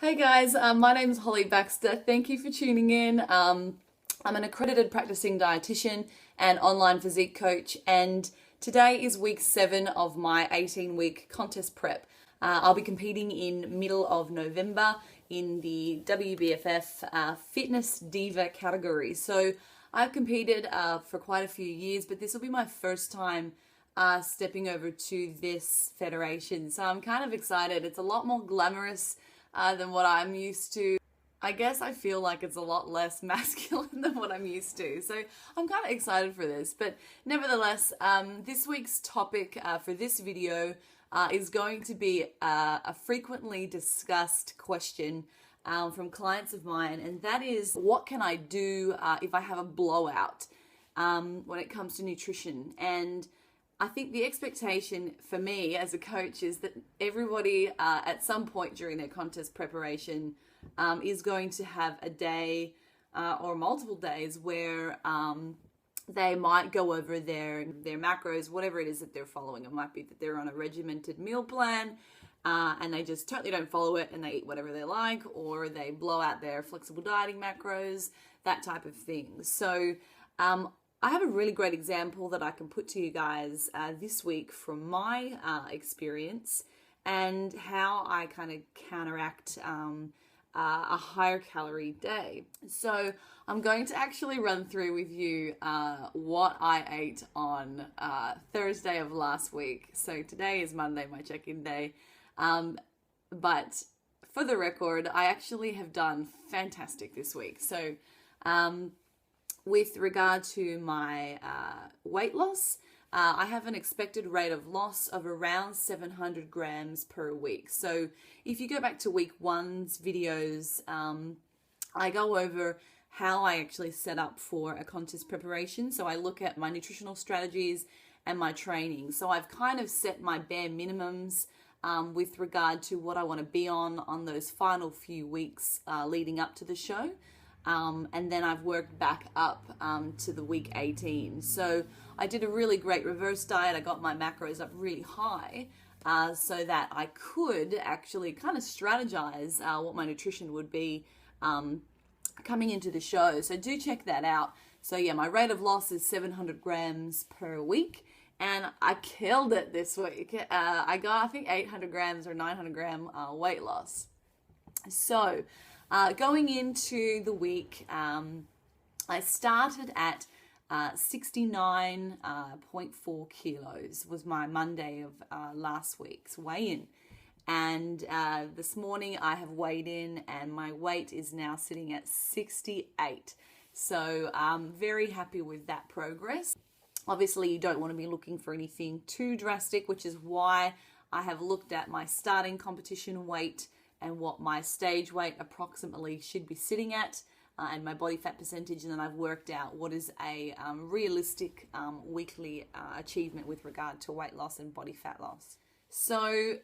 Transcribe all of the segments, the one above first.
Hey guys, my name is Holly Baxter. Thank you for tuning in. I'm an accredited practicing dietitian and online physique coach, and today is week 7 of my 18-week contest prep. I'll be competing in middle of November in the WBFF Fitness Diva category. So I've competed for quite a few years, but this will be my first time stepping over to this federation. So I'm kind of excited. It's a lot more glamorous than what I'm used to. I guess I feel like it's a lot less masculine than what I'm used to. So I'm kind of excited for this. But nevertheless, this week's topic for this video is going to be a frequently discussed question from clients of mine. And that is, what can I do if I have a blowout when it comes to nutrition? And I think the expectation for me as a coach is that everybody at some point during their contest preparation is going to have a day or multiple days where they might go over their macros, whatever it is that they're following. It might be that they're on a regimented meal plan and they just totally don't follow it and they eat whatever they like, or they blow out their flexible dieting macros, that type of thing. So I have a really great example that I can put to you guys this week from my experience and how I kind of counteract a higher calorie day. So I'm going to actually run through with you what I ate on Thursday of last week. So today is Monday, my check-in day. But for the record, I actually have done fantastic this week. So with regard to my weight loss, I have an expected rate of loss of around 700 grams per week. So if you go back to week 1's videos, I go over how I actually set up for a contest preparation. So I look at my nutritional strategies and my training. So I've kind of set my bare minimums with regard to what I want to be on those final few weeks leading up to the show. And then I've worked back up to the week 18. So I did a really great reverse diet. I got my macros up really high so that I could actually kind of strategize what my nutrition would be coming into the show. So do check that out. So yeah, my rate of loss is 700 grams per week. And I killed it this week. I got, I think, 800 grams or 900 gram weight loss. So going into the week, I started at 69.4 kilos was my Monday of last week's weigh-in. And this morning I have weighed in and my weight is now sitting at 68. So I'm very happy with that progress. Obviously, you don't want to be looking for anything too drastic, which is why I have looked at my starting competition weight and what my stage weight approximately should be sitting at, and my body fat percentage, and then I've worked out what is a realistic weekly achievement with regard to weight loss and body fat loss. So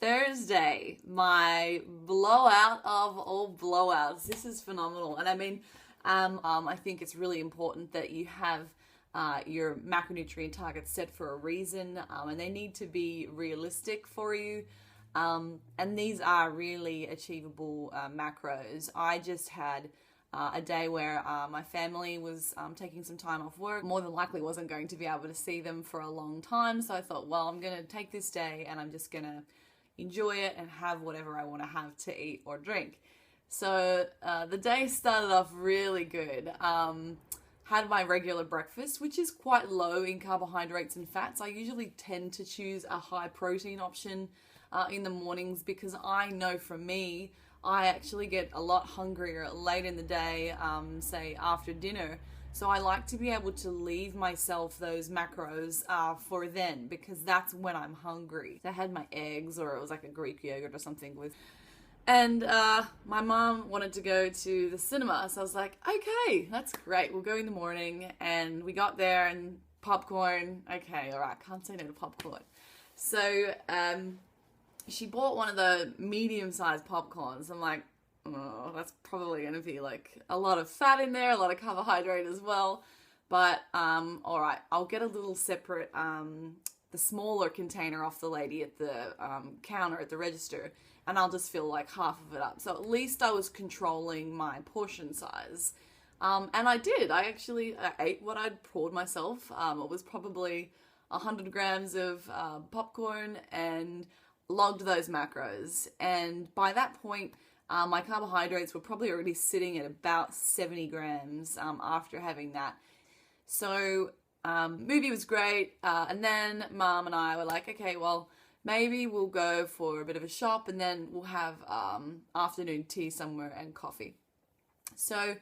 Thursday, my blowout of all blowouts. This is phenomenal, and I mean, I think it's really important that you have your macronutrient targets set for a reason, and they need to be realistic for you. And these are really achievable macros. I just had a day where my family was taking some time off work. More than likely wasn't going to be able to see them for a long time. So I thought, well, I'm going to take this day and I'm just going to enjoy it and have whatever I want to have to eat or drink. So the day started off really good. Had my regular breakfast, which is quite low in carbohydrates and fats. I usually tend to choose a high protein option in the mornings because I know for me, I actually get a lot hungrier late in the day, say after dinner. So I like to be able to leave myself those macros for then, because that's when I'm hungry. I had my eggs, or it was like a Greek yogurt or something with. And my mom wanted to go to the cinema. So I was like, okay, that's great. We'll go in the morning. And we got there and popcorn. Okay, all right. Can't say no to popcorn. So she bought one of the medium-sized popcorns. I'm like, oh, that's probably going to be like a lot of fat in there, a lot of carbohydrate as well. But all right, I'll get a little separate, the smaller container off the lady at the counter at the register. and I'll just fill like half of it up. So at least I was controlling my portion size. And I did. I ate what I'd poured myself. It was probably 100 grams of popcorn, and logged those macros. And by that point, my carbohydrates were probably already sitting at about 70 grams after having that. So movie was great. And then Mom and I were like, okay, well, maybe we'll go for a bit of a shop, and then we'll have afternoon tea somewhere and coffee. So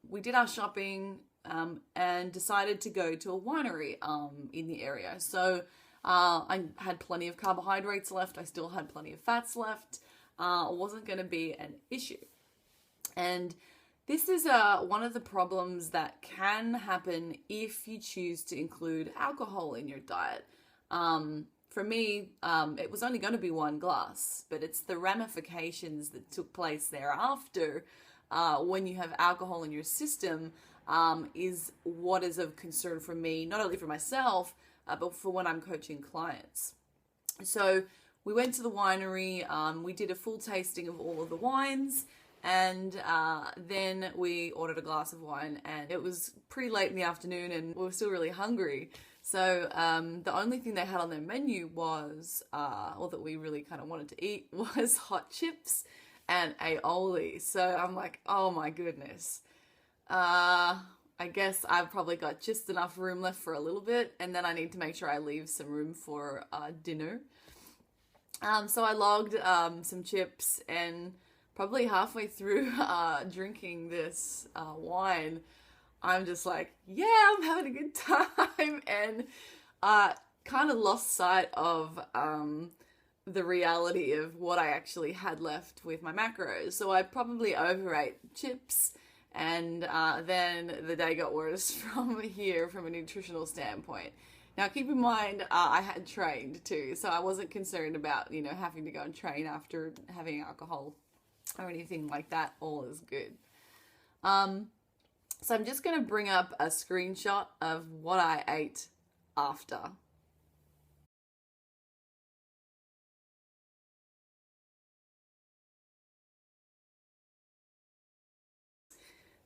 we did our shopping and decided to go to a winery in the area. So I had plenty of carbohydrates left. I still had plenty of fats left. It wasn't going to be an issue. And this is one of the problems that can happen if you choose to include alcohol in your diet. For me, it was only going to be one glass, but it's the ramifications that took place thereafter when you have alcohol in your system is what is of concern for me, not only for myself, but for when I'm coaching clients. So we went to the winery, we did a full tasting of all of the wines, and then we ordered a glass of wine, and it was pretty late in the afternoon and we were still really hungry. So the only thing they had on their menu was, or that we really kind of wanted to eat, was hot chips and aioli. So I'm like, oh my goodness. I guess I've probably got just enough room left for a little bit, and then I need to make sure I leave some room for dinner. So I logged some chips, and probably halfway through drinking this wine, I'm just like, yeah, I'm having a good time, and kind of lost sight of the reality of what I actually had left with my macros. So I probably overate chips, and then the day got worse from a nutritional standpoint. Now, keep in mind, I had trained too, so I wasn't concerned about, having to go and train after having alcohol or anything like that. All is good. So I'm just going to bring up a screenshot of what I ate after.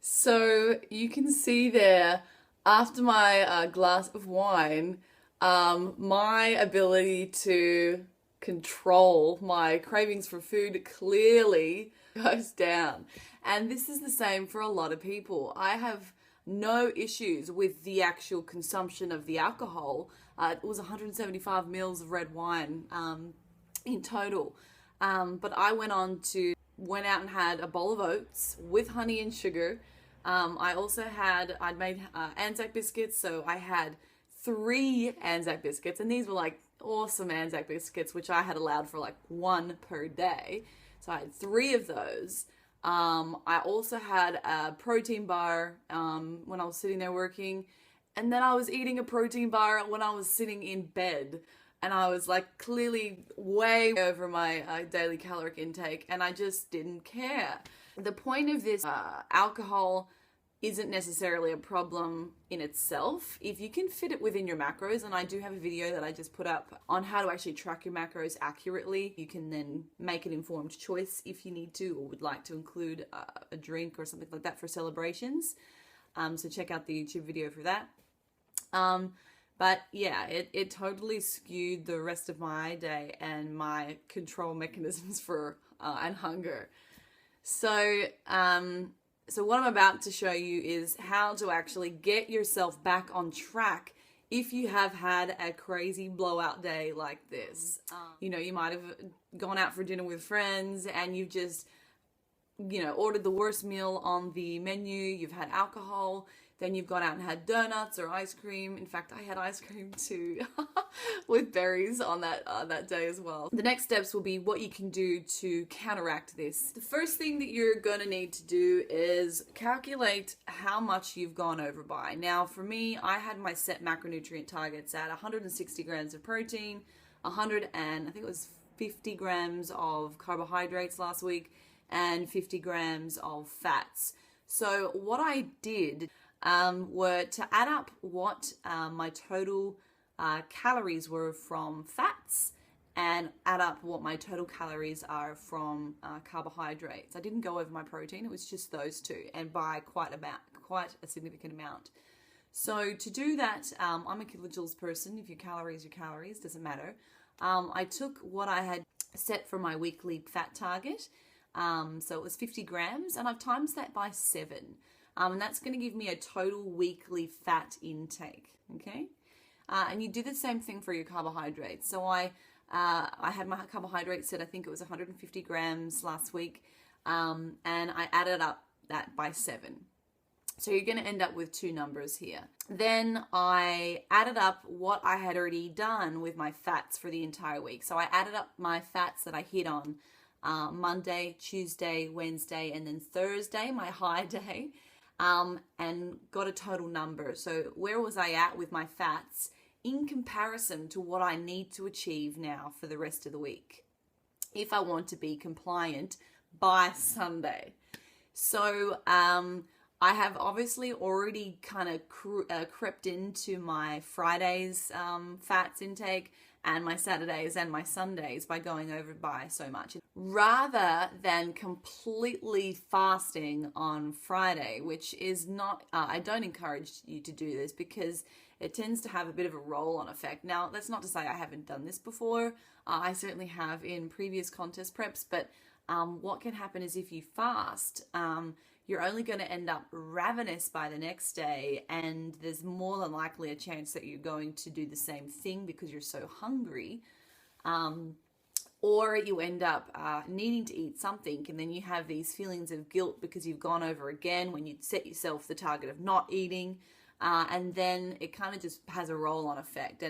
So you can see there, after my glass of wine, my ability to control my cravings for food clearly goes down. And this is the same for a lot of people. I have no issues with the actual consumption of the alcohol. It was 175 mils of red wine in total. But I went out and had a bowl of oats with honey and sugar. I'd made Anzac biscuits, so I had 3 Anzac biscuits, and these were like awesome Anzac biscuits, which I had allowed for like 1 per day. So I had 3 of those. I also had a protein bar when I was sitting there working, and then I was eating a protein bar when I was sitting in bed, and I was like clearly way over my daily caloric intake, and I just didn't care. The point of this alcohol isn't necessarily a problem in itself if you can fit it within your macros, and I do have a video that I just put up on how to actually track your macros accurately. You can then make an informed choice if you need to or would like to include a drink or something like that for celebrations. So check out the YouTube video for that. But yeah, it totally skewed the rest of my day and my control mechanisms for and hunger. So what I'm about to show you is how to actually get yourself back on track if you have had a crazy blowout day like this. You might have gone out for dinner with friends and you've just, ordered the worst meal on the menu. You've had alcohol, then you've gone out and had donuts or ice cream. In fact, I had ice cream too with berries on that day as well. The next steps will be what you can do to counteract this. The first thing that you're going to need to do is calculate how much you've gone over by. Now, for me, I had my set macronutrient targets at 160 grams of protein, 50 grams of carbohydrates last week, and 50 grams of fats. So what I did were to add up what my total calories were from fats and add up what my total calories are from carbohydrates. I didn't go over my protein, it was just those two, and by quite a significant amount. So to do that, I'm a kilojoules person. If your calories, doesn't matter. I took what I had set for my weekly fat target. So it was 50 grams, and I've times that by 7. And that's going to give me a total weekly fat intake, okay? And you do the same thing for your carbohydrates. So I had my carbohydrates set, I think it was 150 grams last week, and I added up that by 7. So you're going to end up with 2 numbers here. Then I added up what I had already done with my fats for the entire week. So I added up my fats that I hit on Monday, Tuesday, Wednesday, and then Thursday, my high day, and got a total number. So where was I at with my fats in comparison to what I need to achieve now for the rest of the week if I want to be compliant by Sunday? So I have obviously already kind of crept into my Fridays fats intake and my Saturdays and my Sundays by going over by so much. Rather than completely fasting on Friday, which is not, I don't encourage you to do this because it tends to have a bit of a roll-on effect. Now, that's not to say I haven't done this before. I certainly have in previous contest preps, but what can happen is if you fast, you're only going to end up ravenous by the next day, and there's more than likely a chance that you're going to do the same thing because you're so hungry, or you end up needing to eat something, and then you have these feelings of guilt because you've gone over again when you'd set yourself the target of not eating, and then it kind of just has a roll-on effect.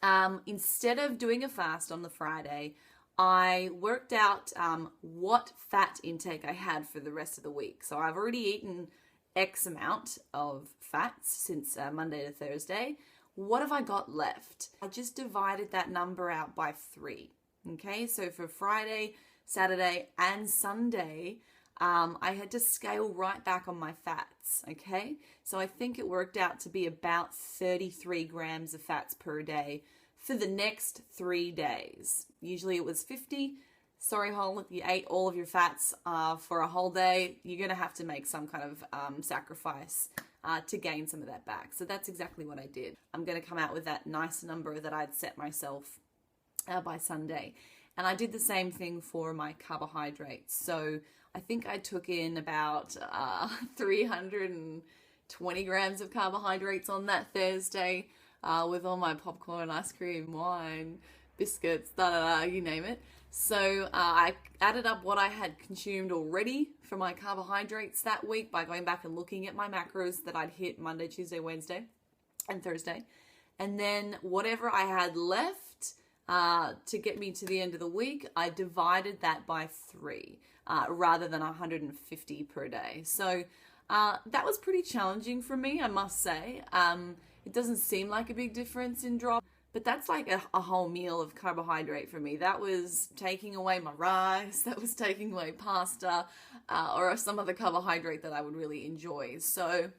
And instead of doing a fast on the Friday, I worked out what fat intake I had for the rest of the week. So I've already eaten X amount of fats since Monday to Thursday. What have I got left? I just divided that number out by 3. Okay, so for Friday, Saturday, and Sunday, I had to scale right back on my fats. Okay, so I think it worked out to be about 33 grams of fats per day for the next 3 days. Usually it was 50. Sorry, Hole, if you ate all of your fats for a whole day, you're going to have to make some kind of sacrifice to gain some of that back. So that's exactly what I did. I'm going to come out with that nice number that I'd set myself by Sunday. And I did the same thing for my carbohydrates. So I think I took in about 320 grams of carbohydrates on that Thursday, with all my popcorn, ice cream, wine, biscuits, you name it. So I added up what I had consumed already for my carbohydrates that week by going back and looking at my macros that I'd hit Monday, Tuesday, Wednesday, and Thursday. And then whatever I had left to get me to the end of the week, I divided that by 3 rather than 150 per day. So that was pretty challenging for me, I must say. It doesn't seem like a big difference in drop, but that's like a whole meal of carbohydrate for me. That was taking away my rice, that was taking away pasta, or some other carbohydrate that I would really enjoy. So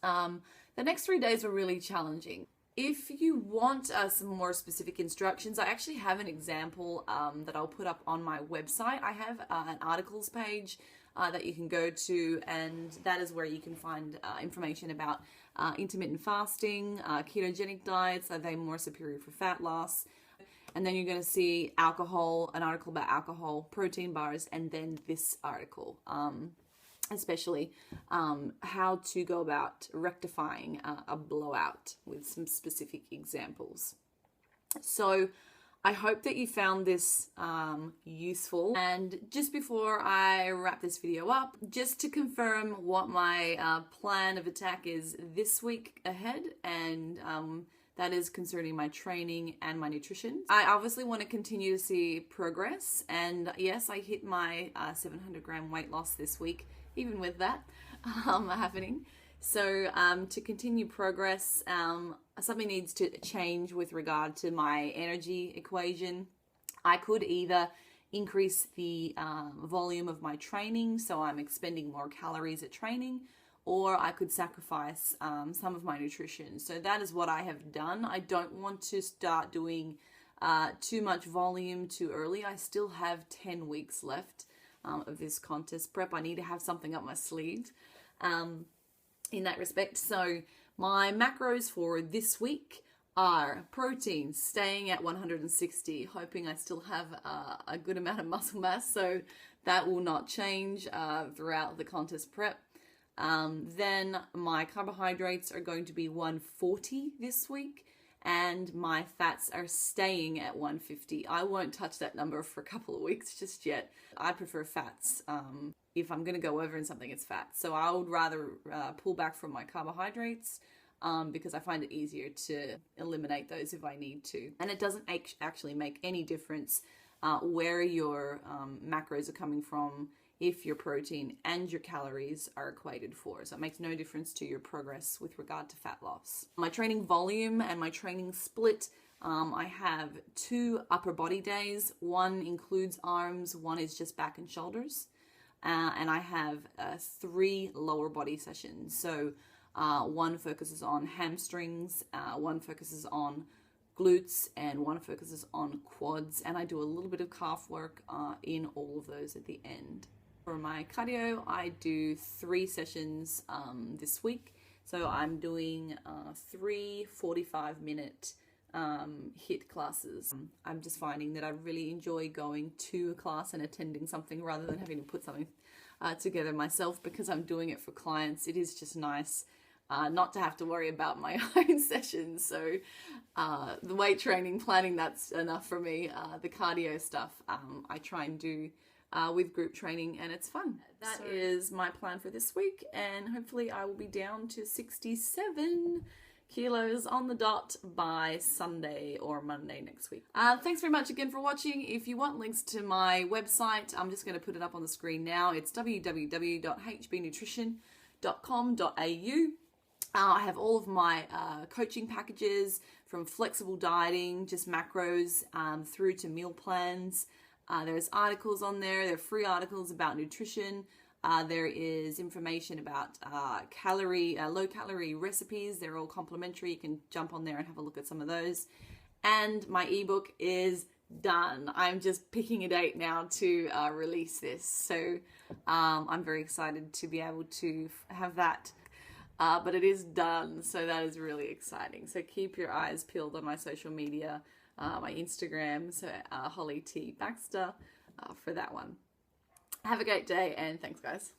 the next 3 days were really challenging. If you want some more specific instructions, I actually have an example that I'll put up on my website. I have an articles page that you can go to, and that is where you can find information about intermittent fasting, ketogenic diets, are they more superior for fat loss? And then you're going to see alcohol, an article about alcohol, protein bars, and then this article, especially how to go about rectifying a blowout with some specific examples. So I hope that you found this useful. And just before I wrap this video up, just to confirm what my plan of attack is this week ahead, and that is concerning my training and my nutrition. I obviously want to continue to see progress, and yes, I hit my 700 gram weight loss this week, even with that happening. So to continue progress, something needs to change with regard to my energy equation. I could either increase the volume of my training, so I'm expending more calories at training, or I could sacrifice some of my nutrition. So that is what I have done. I don't want to start doing too much volume too early. I still have 10 weeks left of this contest prep. I need to have something up my sleeve in that respect. So my macros for this week are protein, staying at 160, hoping I still have a good amount of muscle mass, so that will not change throughout the contest prep. Then my carbohydrates are going to be 140 this week, and my fats are staying at 150. I won't touch that number for a couple of weeks just yet. I prefer fats. If I'm going to go over in something, it's fats. So I would rather pull back from my carbohydrates because I find it easier to eliminate those if I need to. And it doesn't actually make any difference where your macros are coming from if your protein and your calories are equated for. So it makes no difference to your progress with regard to fat loss. My training volume and my training split, I have 2 upper body days. One includes arms, one is just back and shoulders. And I have 3 lower body sessions. So one focuses on hamstrings, one focuses on glutes, and one focuses on quads. And I do a little bit of calf work in all of those at the end. For my cardio, I do 3 sessions this week. So I'm doing 3 45-minute HIIT classes. I'm just finding that I really enjoy going to a class and attending something rather than having to put something together myself, because I'm doing it for clients. It is just nice not to have to worry about my own sessions. So the weight training, planning, that's enough for me. The cardio stuff I try and do with group training, and it's fun. That is my plan for this week, and hopefully I will be down to 67 kilos on the dot by Sunday or Monday next week. Thanks very much again for watching. If you want links to my website, I'm just going to put it up on the screen now. It's www.hbnutrition.com.au. I have all of my coaching packages, from flexible dieting, just macros, through to meal plans. There's articles on there. There are free articles about nutrition. There is information about low-calorie recipes. They're all complimentary. You can jump on there and have a look at some of those. And my ebook is done. I'm just picking a date now to release this. So I'm very excited to be able to have that. But it is done, so that is really exciting. So keep your eyes peeled on my social media, my Instagram, so Holly T. Baxter, for that one. Have a great day, and thanks, guys.